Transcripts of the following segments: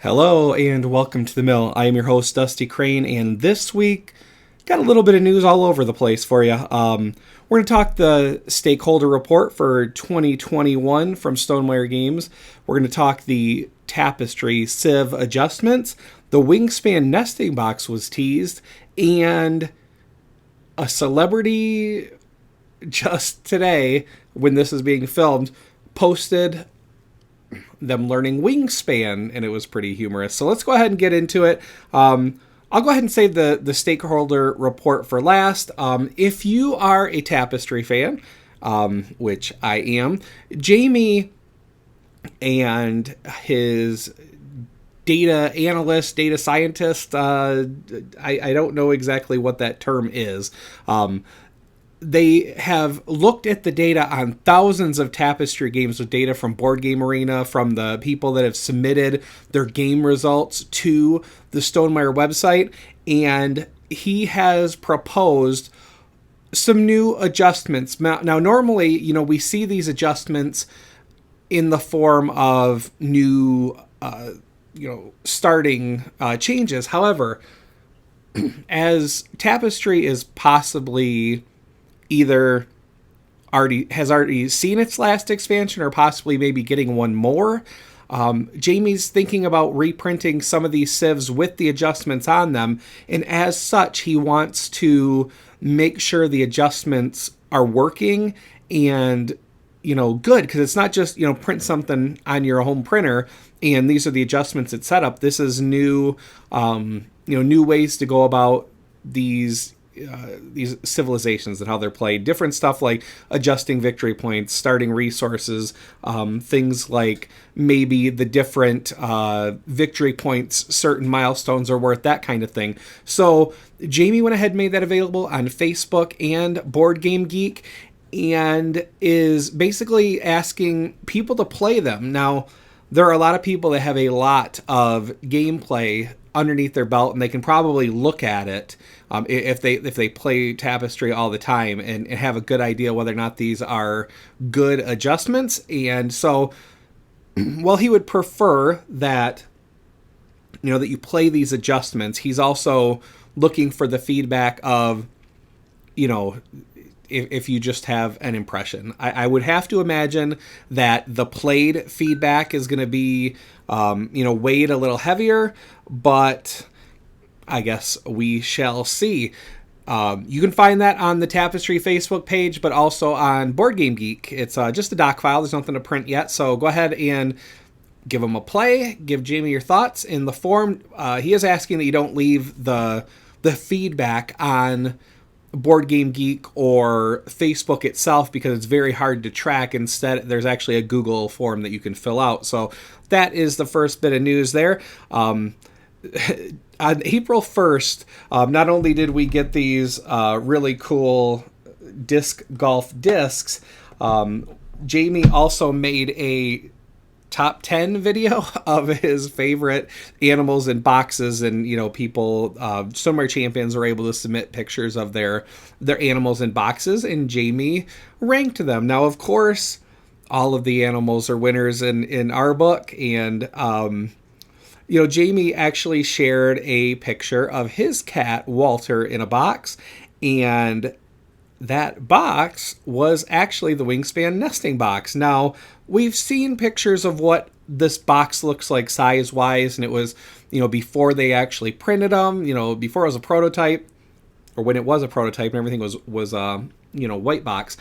Hello and welcome to the mill. I am your host Dusty Crane, and this week got a little bit of news all over the place for you. We're going to talk the Stakeholder Report for 2021 from Stonemaier Games. We're going to talk the Tapestry Civ Adjustments. The Wingspan Nesting Box was teased, and a celebrity just today, when this is being filmed, posted them learning Wingspan, and it was pretty humorous. So let's go ahead and get into it. I'll go ahead and save the stakeholder report for last. If you are a Tapestry fan, which I am, Jamie and his data analyst, data scientist, I don't know exactly what that term is. They have looked at the data on thousands of Tapestry games with data from Board Game Arena, from the people that have submitted their game results to the Stonemaier website, and he has proposed some new adjustments. Now, normally, we see these adjustments in the form of new, starting changes. However, as Tapestry is possibly either has already seen its last expansion or possibly maybe getting one more, Jamie's thinking about reprinting some of these civs with the adjustments on them, and as such, he wants to make sure the adjustments are working and good, because it's not just print something on your home printer and these are the adjustments it's set up. This is new new ways to go about these civilizations and how they're played. Different stuff like adjusting victory points, starting resources, things like maybe the different victory points certain milestones are worth, that kind of thing. So Jamie went ahead and made that available on Facebook and Board Game Geek, and is basically asking people to play them. Now, there are a lot of people that have a lot of gameplay underneath their belt, and they can probably look at it if they play Tapestry all the time and have a good idea whether or not these are good adjustments. And so, while he would prefer that that you play these adjustments, he's also looking for the feedback of if you just have an impression. I would have to imagine that the played feedback is going to be weighed a little heavier, but I guess we shall see. You can find that on the Tapestry Facebook page, but also on Board Game Geek. It's just a doc file. There's nothing to print yet, so go ahead and give them a play. Give Jamie your thoughts in the form. He is asking that you don't leave the feedback on Board Game Geek or Facebook itself, because it's very hard to track. Instead, there's actually a Google form that you can fill out. So that is the first bit of news there. On April 1st, not only did we get these really cool disc golf discs, Jamie also made a top 10 video of his favorite animals in boxes, and people, Stonemaier champions were able to submit pictures of their animals in boxes, and Jamie ranked them. Now, of course, all of the animals are winners in our book, and Jamie actually shared a picture of his cat Walter in a box, and that box was actually the Wingspan Nesting Box. Now, we've seen pictures of what this box looks like size-wise, and it was, before they actually printed them, before it was a prototype, or when it was a prototype and everything was white box.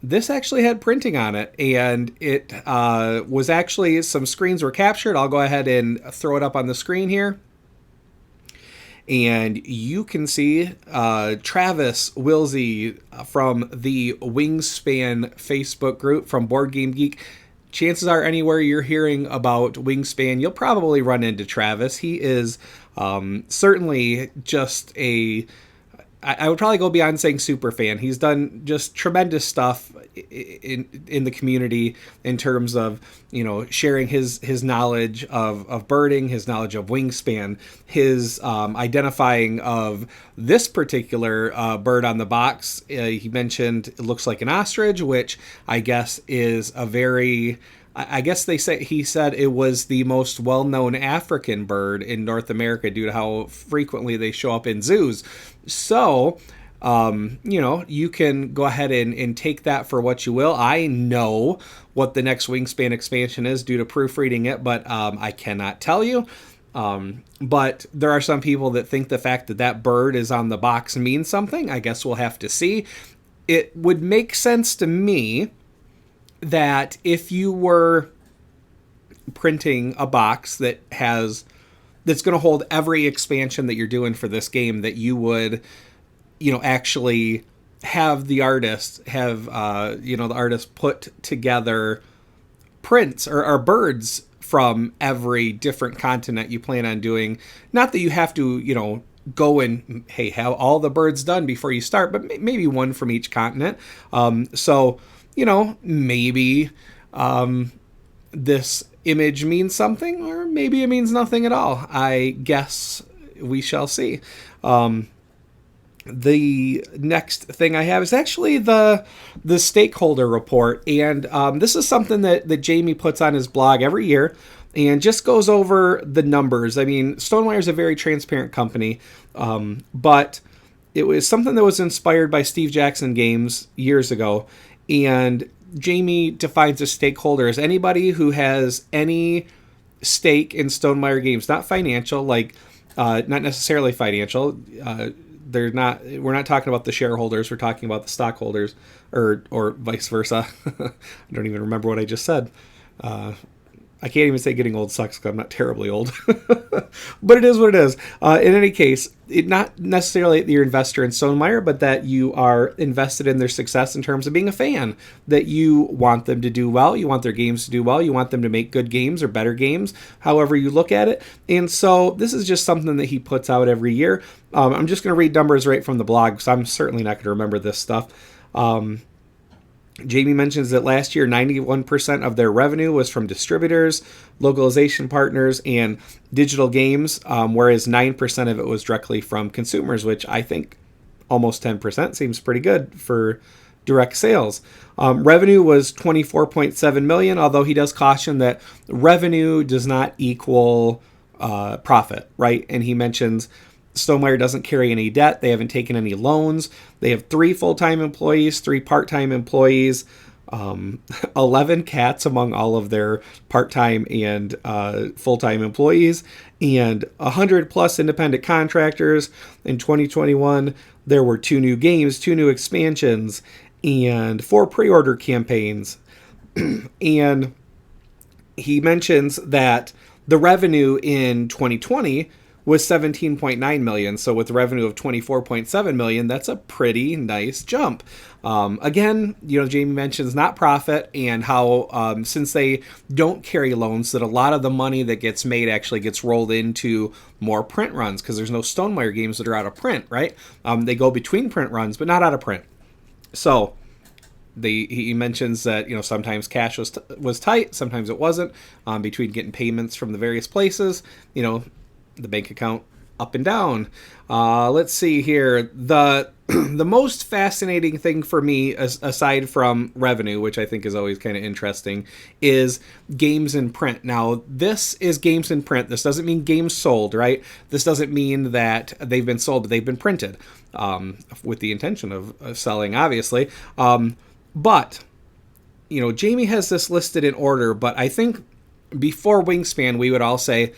This actually had printing on it, and it was actually, some screens were captured. I'll go ahead and throw it up on the screen here. And you can see Travis Wilsey from the Wingspan Facebook group from Board Game Geek. Chances are, anywhere you're hearing about Wingspan, you'll probably run into Travis. He is certainly just I would probably go beyond saying super fan. He's done just tremendous stuff in the community in terms of sharing his knowledge of birding, his knowledge of Wingspan, his identifying of this particular bird on the box. He mentioned it looks like an ostrich, which I guess is a very I guess he said it was the most well-known African bird in North America due to how frequently they show up in zoos. So, you can go ahead and take that for what you will. I know what the next Wingspan expansion is due to proofreading it, but I cannot tell you. But there are some people that think the fact that that bird is on the box means something. I guess we'll have to see. It would make sense to me that if you were printing a box that's going to hold every expansion that you're doing for this game, that you would, actually have the artist put together prints or birds from every different continent you plan on doing. Not that you have to, go and, hey, have all the birds done before you start, but maybe one from each continent. So, maybe this image means something, or maybe it means nothing at all. I guess we shall see. The next thing I have is actually the Stakeholder Report, and this is something that Jamie puts on his blog every year and just goes over the numbers. I mean, Stonemaier is a very transparent company, but it was something that was inspired by Steve Jackson Games years ago, and Jamie defines a stakeholder as anybody who has any stake in Stonemaier Games, not financial, not necessarily financial. We're not talking about the shareholders. We're talking about the stockholders, or vice versa. I don't even remember what I just said. I can't even say getting old sucks because I'm not terribly old, but it is what it is. In any case, not necessarily that you're an investor in Stonemaier, but that you are invested in their success in terms of being a fan, that you want them to do well, you want their games to do well, you want them to make good games or better games, however you look at it. And so this is just something that he puts out every year. I'm just going to read numbers right from the blog because I'm certainly not going to remember this stuff. Jamie mentions that last year, 91% of their revenue was from distributors, localization partners, and digital games, whereas 9% of it was directly from consumers, which I think almost 10% seems pretty good for direct sales. Revenue was $24.7 million, although he does caution that revenue does not equal profit, right? And he mentions Stonemaier doesn't carry any debt. They haven't taken any loans. They have 3 full-time employees, 3 part-time employees, 11 cats among all of their part-time and full-time employees, and 100 plus independent contractors. In 2021, there were 2 new games, 2 new expansions, and 4 pre-order campaigns. And he mentions that the revenue in 2020 was $17.9 million. So with revenue of $24.7 million, that's a pretty nice jump. Again, Jamie mentions not profit, and how since they don't carry loans, that a lot of the money that gets made actually gets rolled into more print runs, because there's no Stonemaier games that are out of print, right? They go between print runs, but not out of print. So he mentions that sometimes cash was tight, sometimes it wasn't, between getting payments from the various places, the bank account up and down. Let's see here. The most fascinating thing for me, aside from revenue, which I think is always kind of interesting, is games in print. Now, this is games in print. This doesn't mean games sold, right? This doesn't mean that they've been sold, but they've been printed, with the intention of selling, obviously. But, Jamie has this listed in order, but I think before Wingspan, we would all say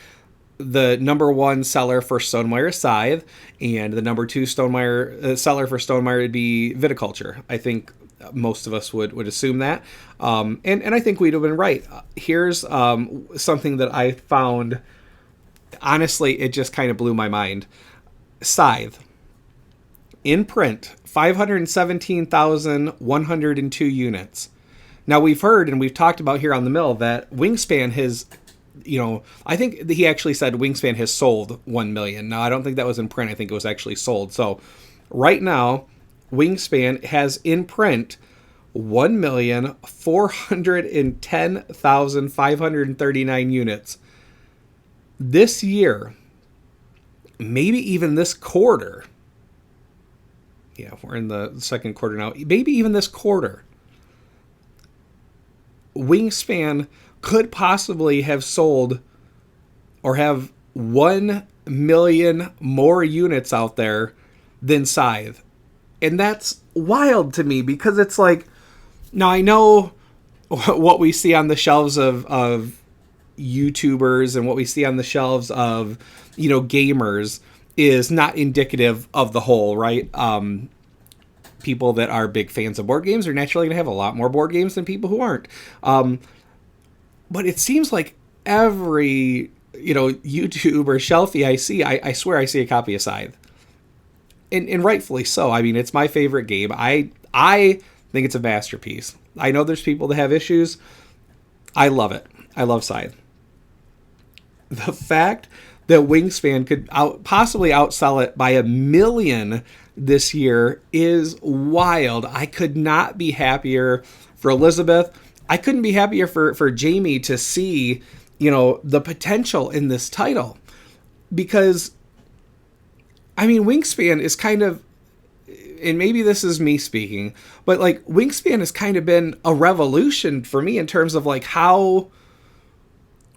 the number 1 seller for Stonemaier is Scythe, and the number 2 seller for Stonemaier would be Viticulture. I think most of us would assume that, and I think we'd have been right. Here's something that I found, honestly, it just kind of blew my mind. Scythe, in print, 517,102 units. Now, we've heard and we've talked about here on the mill that Wingspan has, I think he actually said Wingspan has sold 1 million. Now, I don't think that was in print. I think it was actually sold. So right now, Wingspan has in print 1,410,539 units. This year, maybe even this quarter, we're in the second quarter now, maybe even this quarter, Wingspan could possibly have sold or have 1 million more units out there than Scythe. And that's wild to me, because it's like, now I know what we see on the shelves of YouTubers and what we see on the shelves of, gamers is not indicative of the whole, right? People that are big fans of board games are naturally going to have a lot more board games than people who aren't. But it seems like every, YouTube or shelfie I see, I swear I see a copy of Scythe. And rightfully so. I mean, it's my favorite game. I think it's a masterpiece. I know there's people that have issues. I love it. I love Scythe. The fact that Wingspan could possibly outsell it by 1 million this year is wild. I could not be happier for Elizabeth. I couldn't be happier for Jamie to see, the potential in this title. Because, I mean, Wingspan is kind of, and maybe this is me speaking, but like Wingspan has kind of been a revolution for me in terms of like how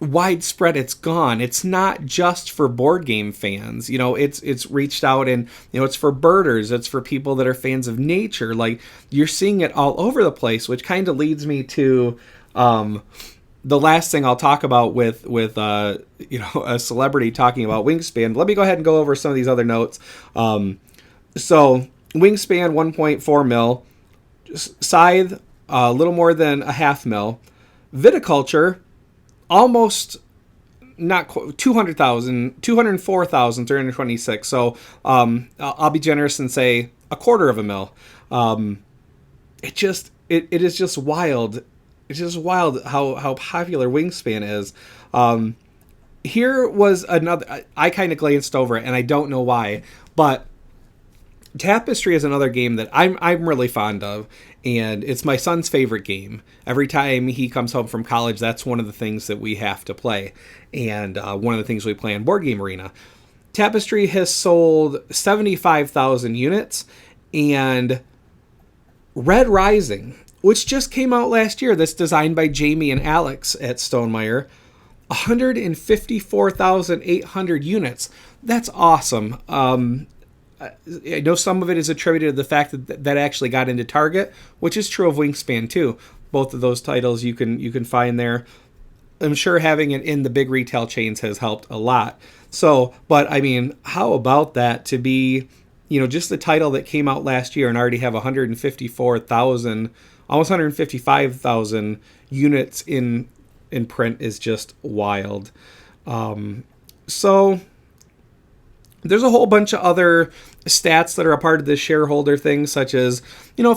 widespread it's gone. It's not just for board game fans. It's reached out, and it's for birders, it's for people that are fans of nature. Like, you're seeing it all over the place, which kind of leads me to the last thing I'll talk about with a celebrity talking about Wingspan. Let me go ahead and go over some of these other notes. So Wingspan 1.4 mil, Scythe a little more than a half mil, Viticulture almost not 200,000, 204,326. So I'll be generous and say a quarter of a mil. It is just wild. It's just wild how popular Wingspan is. Here was another, I kind of glanced over it and I don't know why, but Tapestry is another game that I'm really fond of, and it's my son's favorite game. Every time he comes home from college, that's one of the things that we have to play, and one of the things we play in Board Game Arena. Tapestry has sold 75,000 units, and Red Rising, which just came out last year, that's designed by Jamie and Alex at Stonemaier, 154,800 units. That's awesome. I know some of it is attributed to the fact that actually got into Target, which is true of Wingspan too. Both of those titles you can find there. I'm sure having it in the big retail chains has helped a lot. So, but I mean, how about that to be, just the title that came out last year and already have 154,000, almost 155,000 units in print is just wild. So there's a whole bunch of other stats that are a part of this shareholder thing, such as,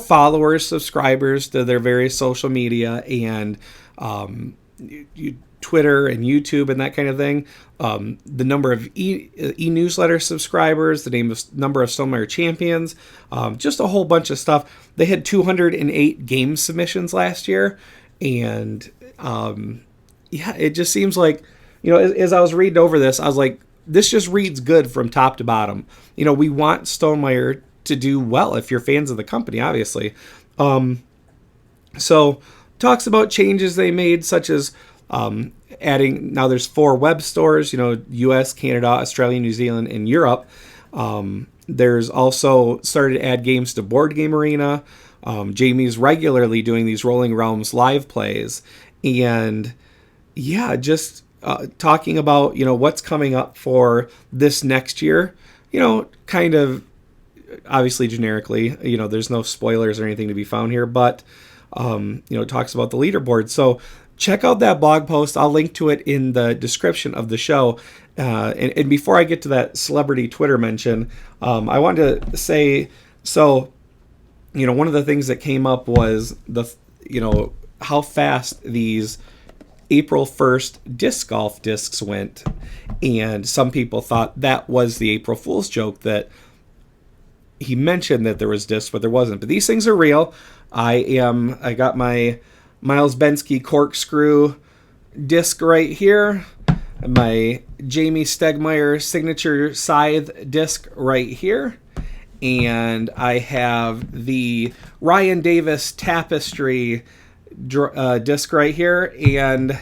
followers, subscribers to their various social media, and Twitter and YouTube and that kind of thing. The number of e-newsletter subscribers, the number of Stonemaier champions, just a whole bunch of stuff. They had 208 game submissions last year, and it just seems like, as I was reading over this, I was like, this just reads good from top to bottom. We want Stonemaier to do well if you're fans of the company, obviously. So talks about changes they made, such as adding, now there's 4 web stores, US, Canada, Australia, New Zealand, and Europe. There's also started to add games to Board Game Arena. Jamie's regularly doing these Rolling Realms live plays. And yeah, just talking about, what's coming up for this next year, kind of obviously generically, there's no spoilers or anything to be found here, but, it talks about the leaderboard. So check out that blog post. I'll link to it in the description of the show. And before I get to that celebrity Twitter mention, I wanted to say, so, one of the things that came up was how fast these April 1st disc golf discs went, and some people thought that was the April Fool's joke, that he mentioned that there was discs but there wasn't. But these things are real. I got my Miles Bensky corkscrew disc right here, my Jamie Stegmaier signature Scythe disc right here, and I have the Ryan Davis Tapestry disc right here, and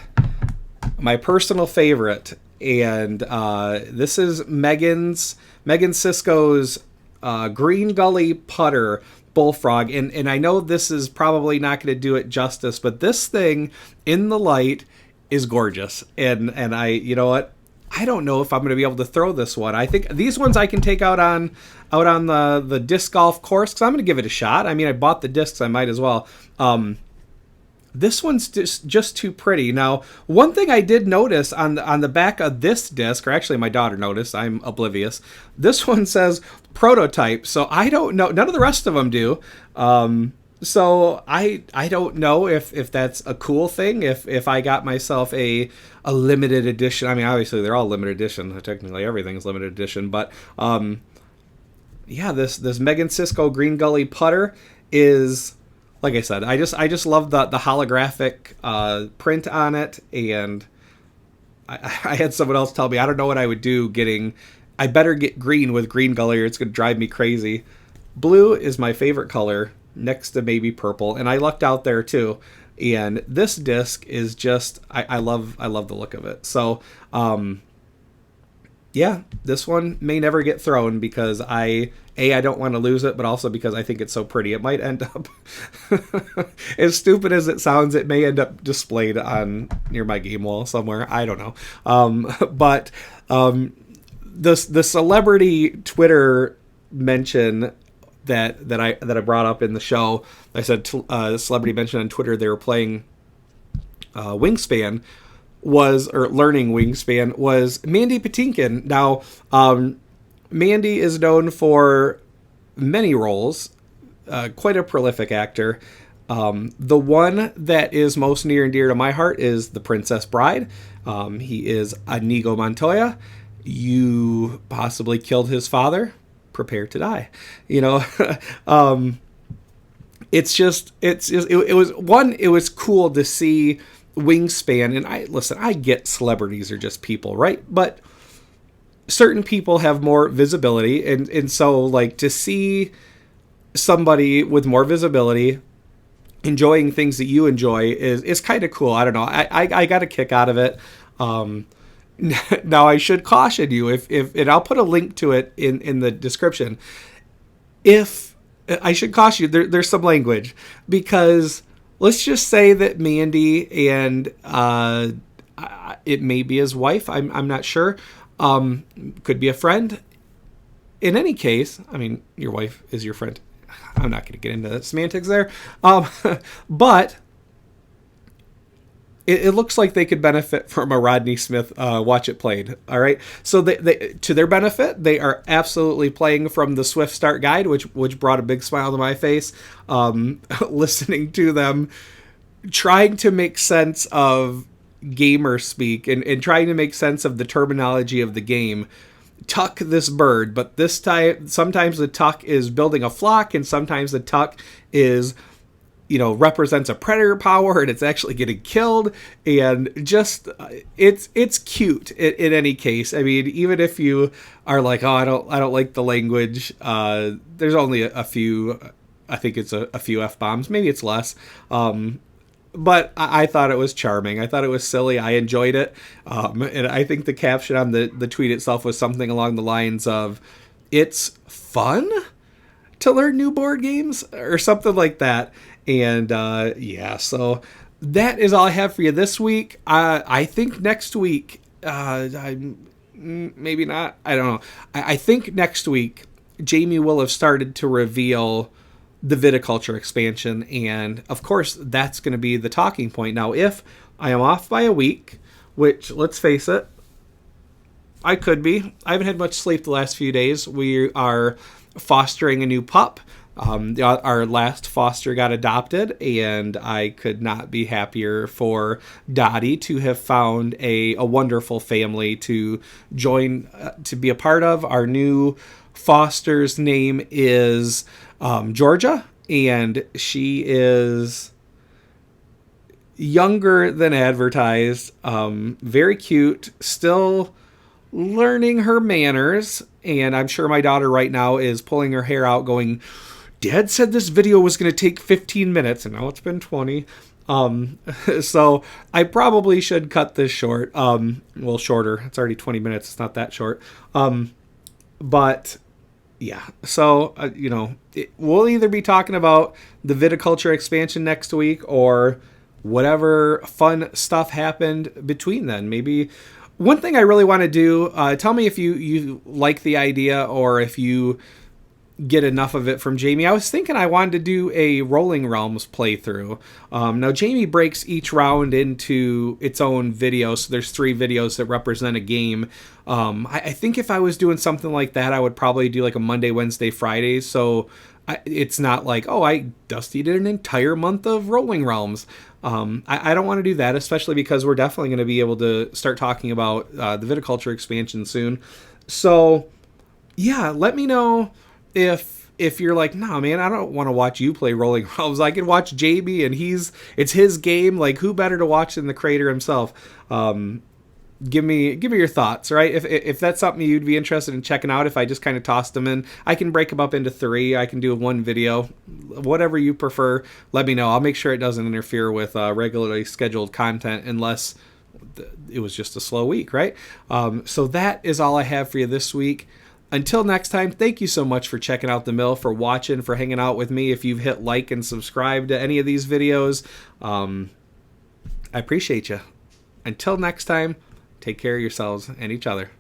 my personal favorite, and this is Megan Sisko's Green Gully Putter Bullfrog, and I know this is probably not going to do it justice, but this thing in the light is gorgeous, and I, you know what, I don't know if I'm going to be able to throw this one. I think these ones I can take out on the disc golf course, because I'm going to give it a shot. I mean, I bought the discs, I might as well. This one's just too pretty. Now, one thing I did notice on the back of this disc, or actually my daughter noticed, I'm oblivious. This one says prototype, so I don't know. None of the rest of them do. So I don't know if that's a cool thing. If I got myself a limited edition. I mean, obviously they're all limited edition. Technically everything's limited edition, but yeah, this Megan Sisko Green Gully Putter is, like I said, I just love the holographic print on it, and I had someone else tell me, I don't know what I would do I better get green with Green Gully or it's going to drive me crazy. Blue is my favorite color, next to maybe purple, and I lucked out there too. And this disc is just, I love the look of it. So, yeah, this one may never get thrown because I don't want to lose it, but also because I think it's so pretty. It might end up, as stupid as it sounds, it may end up displayed near my game wall somewhere. I don't know. But the celebrity Twitter mention that I brought up in the show, I said the celebrity mentioned on Twitter they were playing Wingspan, learning Wingspan, was Mandy Patinkin. Now, Mandy is known for many roles, quite a prolific actor. The one that is most near and dear to my heart is The Princess Bride. He is Inigo Montoya. You possibly killed his father. Prepare to die. You know, it was cool to see Wingspan, and I get celebrities are just people, right? But certain people have more visibility, and so, like, to see somebody with more visibility enjoying things that you enjoy is kind of cool. I don't know. I got a kick out of it. Now, I should caution you, and I'll put a link to it in the description. I should caution you, there's some language, because let's just say that Mandy and it may be his wife. I'm not sure. Could be a friend. In any case, I mean, your wife is your friend. I'm not going to get into the semantics there. But it looks like they could benefit from a Rodney Smith Watch It Played. All right. So they to their benefit, they are absolutely playing from the Swift Start Guide, which brought a big smile to my face. Listening to them trying to make sense of gamer speak and trying to make sense of the terminology of the game. Tuck this bird, but this time sometimes the tuck is building a flock, and sometimes the tuck is, represents a predator power and it's actually getting killed. And just it's cute in any case. I mean, even if you are like, oh, I don't like the language, there's only a few, I think it's a few F-bombs, maybe it's less. But I thought it was charming. I thought it was silly. I enjoyed it. And I think the caption on the tweet itself was something along the lines of, it's fun to learn new board games, or something like that. And yeah, so that is all I have for you this week. I think next week, maybe not. I don't know. I think next week, Jamie will have started to reveal the viticulture expansion, and of course that's going to be the talking point. Now, if I am off by a week, which, let's face it, I could be. I haven't had much sleep the last few days. We are fostering a new pup. Our last foster got adopted, and I could not be happier for Dottie to have found a wonderful family to join, to be a part of. Our new foster's name is Georgia, and she is younger than advertised, very cute, still learning her manners, and I'm sure my daughter right now is pulling her hair out going, Dad said this video was going to take 15 minutes, and now it's been 20. So I probably should cut this short. Well, shorter. It's already 20 minutes. It's not that short. But yeah, so, we'll either be talking about the viticulture expansion next week or whatever fun stuff happened between then. Maybe one thing I really want to do, tell me if you like the idea or if you get enough of it from Jamie. I was thinking I wanted to do a Rolling Realms playthrough. Now, Jamie breaks each round into its own video, so there's 3 videos that represent a game. I think if I was doing something like that, I would probably do like a Monday, Wednesday, Friday, so it's not like, Dusty did an entire month of Rolling Realms. I don't want to do that, especially because we're definitely going to be able to start talking about the viticulture expansion soon. So, yeah, let me know if you're like, nah, man, I don't want to watch you play Rolling Realms. I can watch Jamie, and it's his game. Like, who better to watch than the creator himself? Give me your thoughts, right? If that's something you'd be interested in checking out, if I just kind of tossed them in, I can break them up into 3. I can do 1 video, whatever you prefer. Let me know. I'll make sure it doesn't interfere with regularly scheduled content unless it was just a slow week, right? So that is all I have for you this week. Until next time, thank you so much for checking out The Mill, for watching, for hanging out with me. If you've hit like and subscribe to any of these videos, I appreciate you. Until next time, take care of yourselves and each other.